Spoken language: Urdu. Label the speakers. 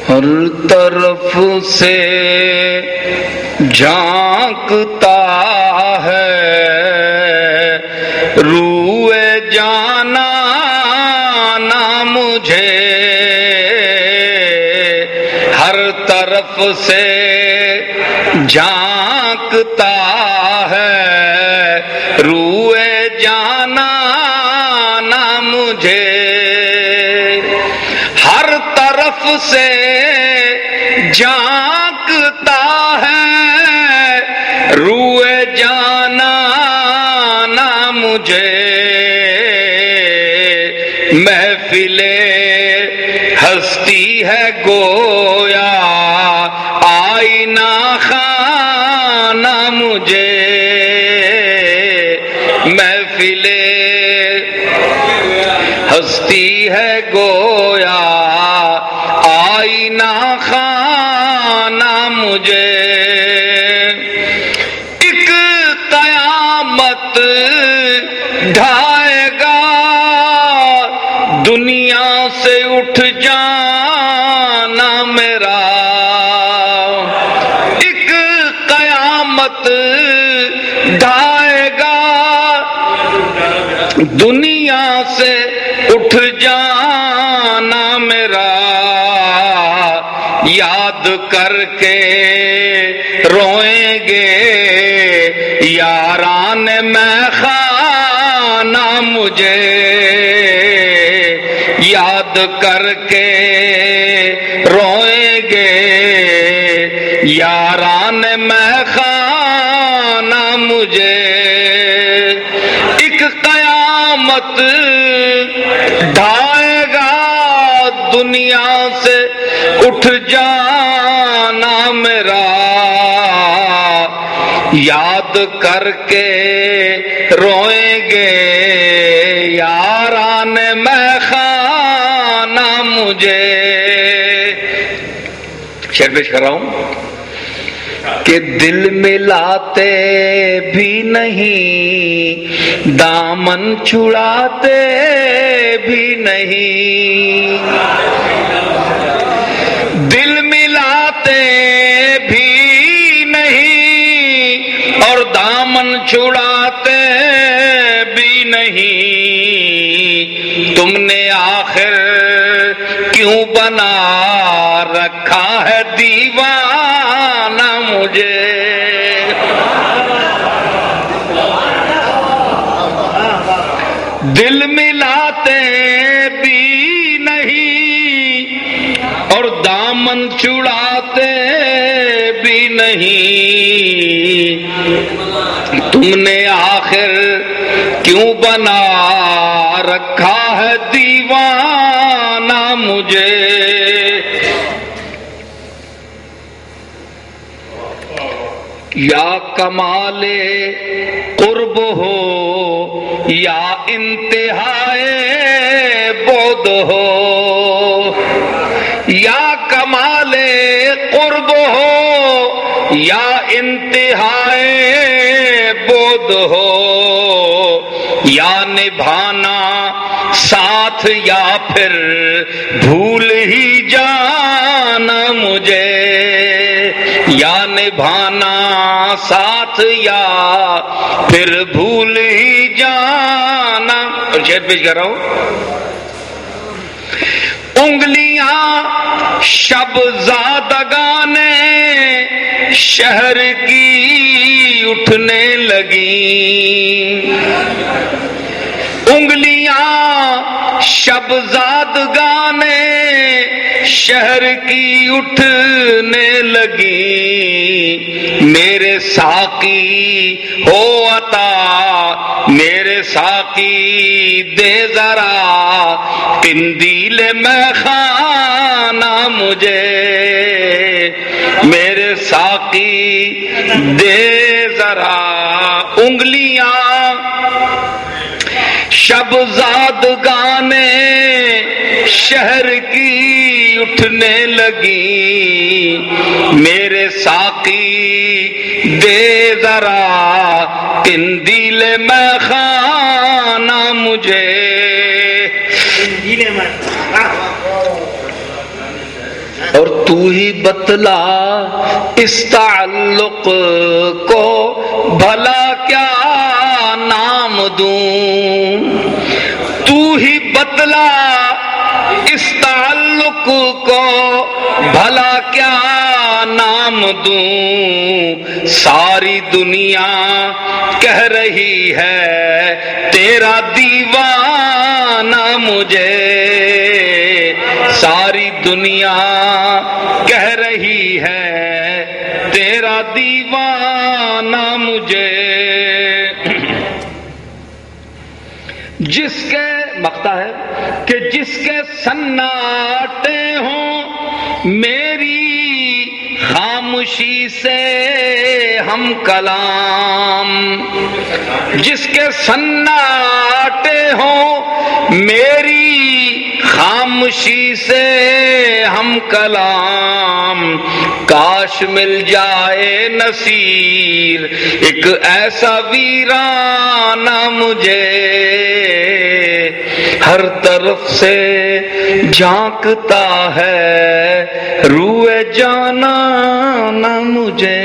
Speaker 1: ہر طرف سے جھانکتا ہے روئے جانا نہ مجھے، ہر طرف سے جھانکتا ہے روئے جانا نہ مجھے، ہر طرف سے جھانکتا ہے روئے جانا نہ مجھے، محفل ہستی ہے گویا آئینہ خانہ مجھے، محفل ہستی ہے گویا آئینہ خانہ مجھے، ایک قیامت ڈھائے گا دنیا سے اٹھ جانا میرا، ایک قیامت ڈھائے گا دنیا سے اٹھ جانا میرا، یاد کر کے روئیں گے یاران میں خانہ مجھے، یاد کر کے روئیں گے یاران میں خانہ مجھے، ایک قیامت ڈھائے گا دنیا سے اٹھ جانا میرا، یاد کر کے روئیں گے یاران میں خانہ مجھے۔ شعر پیش کر رہا ہوں کہ دل ملاتے بھی نہیں دامن چھڑاتے بھی نہیں، دل ملاتے بھی نہیں اور دامن چھڑاتے بھی نہیں، تم نے آخر کیوں بنا رکھا ہے دیوانہ مجھے، دل ملاتے بھی نہیں اور دامن چھڑاتے بھی نہیں، تم نے آخر کیوں بنا رکھا ہے دیوانہ مجھے، یا کمال قرب ہو یا انتہائے بعد ہو، یا کمال قرب ہو یا انتہائے بعد ہو، یا نبھانا ساتھ یا پھر بھول ہی جانا مجھے، یا نبھانا ساتھ یا پھر بھول ہی جانا۔ اور شعر پیش کر رہا ہوں، انگلیاں شب زادگان شہر کی اٹھنے لگیں، انگلیاں شب زادگان شہر کی اٹھنے لگی، میرے ساقی ہو عطا میرے ساقی دے ذرا قندیل میں خانہ مجھے، میرے ساقی دے ذرا، انگلیاں شب زادگان شہر کی اٹھنے لگی، میرے ساقی دے ذرا قندیل میں خانہ مجھے، اور تو ہی بتلا اس تعلق کو بھلا کیا نام دوں، تو ہی بتلا اس تعلق کو بھلا کیا نام دوں، ساری دنیا کہہ رہی ہے تیرا دیوانہ مجھے، ساری دنیا کہہ رہی ہے تیرا دیوانہ مجھے، جس کے مقطع ہے کہ جس کے سناٹے ہوں میری خاموشی سے ہم کلام، جس کے سناٹے ہوں میری خاموشی سے ہم کلام، کاش مل جائے نصیر ایک ایسا ویرانہ مجھے، ہر طرف سے جھانکتا ہے روئے جانا نہ مجھے۔